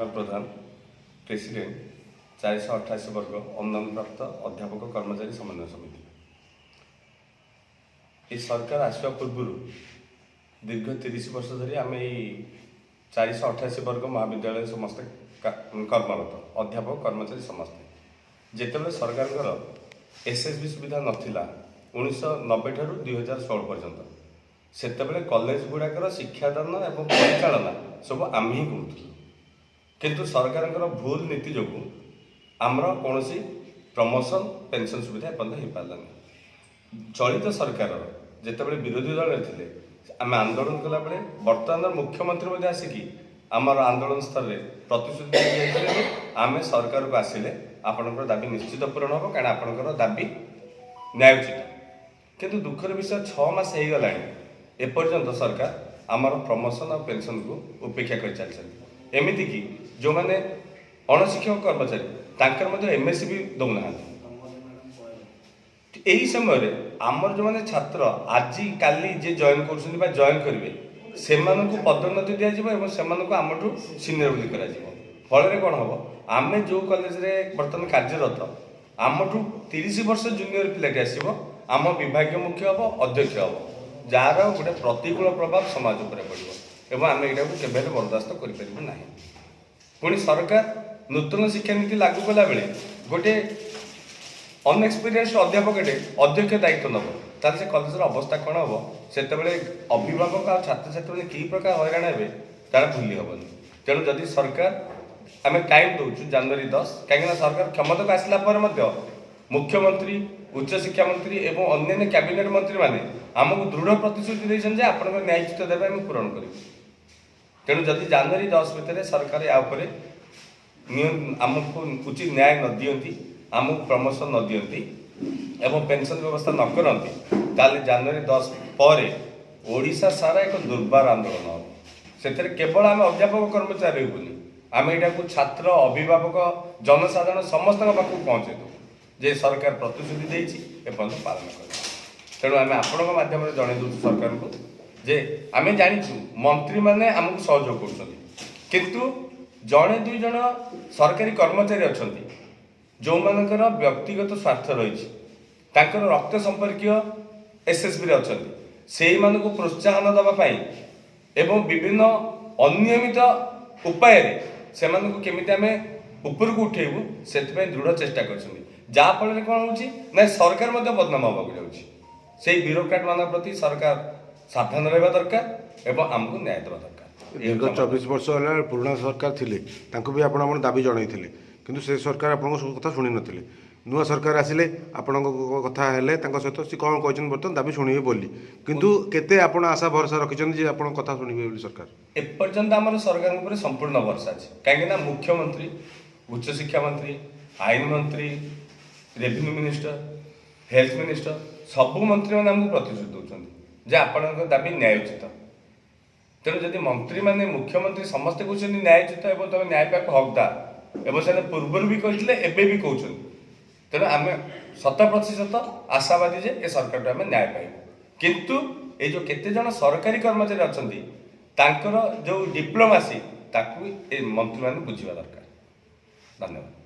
कुमार प्रधान president 488 वर्ग अनुदान प्राप्त अध्यापक कर्मचारी समन्वय समिति। ये सरकार आसवा पूर्व दीर्घ 30 वर्ष धरी आम 488 वर्ग महाविद्यालय समस्त कर्मरत अध्यापक कर्मचारी समस्ते जिते सरकार एसएसबी सुविधा नाला 1990 ठारू 2016 पर्यंत सेतबेले कॉलेज गुड़ाकर शिक्षादान और परिचालना सब आम ही करूँ किंतु सरकार भूल नीति जो आमर कौन प्रमोशन पेंशन सुविधा एपर्यंत हो पारानी। चलित सरकार जितेबाला विरोधी दल थे आम आंदोलन कला बेले बर्तमान मुख्यमंत्री आसिकी आमर आंदोलन स्तर में प्रतिश्रुति आम सरकार को आसिले आपणकर दाबी निश्चित पूरण हम कहीं आपणकर दाबी न्यायोचित किंतु दुखर विषय 6 मास हो गला एपर्यंत सरकार आमर प्रमोशन और पेंशन को उपेक्षा कर चलती एमती कि जो मैंने अणशिक्षक कर्मचारी एमएससी भी दौना यही समय आमर जो मैंने छात्र आज काली जे जॉइन कर जॉइन करेंगे से पदोन्नति दिज्व आमठू सीनियर बोली फल कौन हम आम जो कॉलेज में बर्तमान कार्यरत आमठू 30 वर्ष जूनियर पिलाटी आसो आम विभाग मुख्य हम अध्यक्ष हम जार गोटे प्रतिकूल प्रभाव समाज उपर पड़ो आम यहाँ के बर्दास्त करना पुणी सरकार नूतन शिक्षा नीति लागू कला बेले गोटे अनएक्सपीरियंस अध्यापक अध्यक्ष दायित्व नब ताल से कॉलेज अवस्था कौन हम से अभिभावक और छात्र छात्री मैंने कि प्रकार हैरान हे तार भूली हेनी तेणु जदि सरकार आम टाइम दौचु जनवरी 10 कहीं सरकार क्षमता को आसला मुख्यमंत्री उच्च शिक्षा मंत्री एवं अन्य कैबिनेट मंत्री मैंने आमको दृढ़ प्रतिश्रुति देते आप न्यायचित देवे आम पूरण करूँ। तेणु जदि जनवरी 10 भितर सरकार यापर आमको उचित न्याय न दियंती आमको प्रमोशन न दियंती एवं पेंशन व्यवस्था न करती ताले जनवरी 10 पर ओडिशा सारा एक दुर्बार आंदोलन हम से केवल आम अध्यापक कर्मचारी होनी आम यहाँ को छात्र अभिभावक जनसाधारण समस्त पाक पहुँचे दू जे सरकार प्रतिश्रुति देती एपर्यंत पालन कर तेणु आम आपण मध्यम जन दूँ सरकार को जे आम जाचु मंत्री मैंने आमको सहयोग कर जड़े दुई जन सरकारी कर्मचारी अच्छा जो मानकर व्यक्तिगत स्वार्थ रही रक्त संपर्कीय एसएसबी अच्छा से मानक प्रोत्साहन दवाई एवं विभिन्न अनियमित उपाय से केमी आम ऊपर को उठेबू से दृढ़ चेष्टा कर जहाँफल कौन हो सरकार बदनाम हाँ जा ब्यूरोक्राट मान प्रति सरकार सावधान रहा दरकार एवं आमको न्याय देवा दरकार। दीर्घ 24 वर्ष है पुराना सरकार थिले भी आप दाबी जन किंतु से सरकार आप कथा शुणी नथिले नुआ सरकार आसिले आपण कथा हेले सहित सी कौन कहते बर्तमान दाबी शुणवे बोली किंतु केते आपण आशा भरोसा रखिछन जे आपण कथा शुणवे बोली सरकार एपर्यंत आम सरकार ऊपर संपूर्ण भरोसा अच्छे कहीं मुख्यमंत्री उच्च शिक्षा मंत्री आईन मंत्री रेवेन्यू मिनिस्टर हेल्थ मिनिस्टर सबू मंत्री मैंने आमको प्रतिश्रुति दौरान जे आपण दाबी न्यायोचित तेणु जदि मंत्री मैंने मुख्यमंत्री समस्ते कहते न्यायोचित और तुम न्याय पाक हकदार एवं से पूर्वर भी कहते एवं भी कहते तेणु आम 100% आशावादी जे ए सरकार आम न्याय पाइबू किंतु ये जो केते जन सरकारी कर्मचारी अच्छा जो डिप्लोमासी ताकू ए मंत्री मैंने बुझा दरकार। धन्यवाद।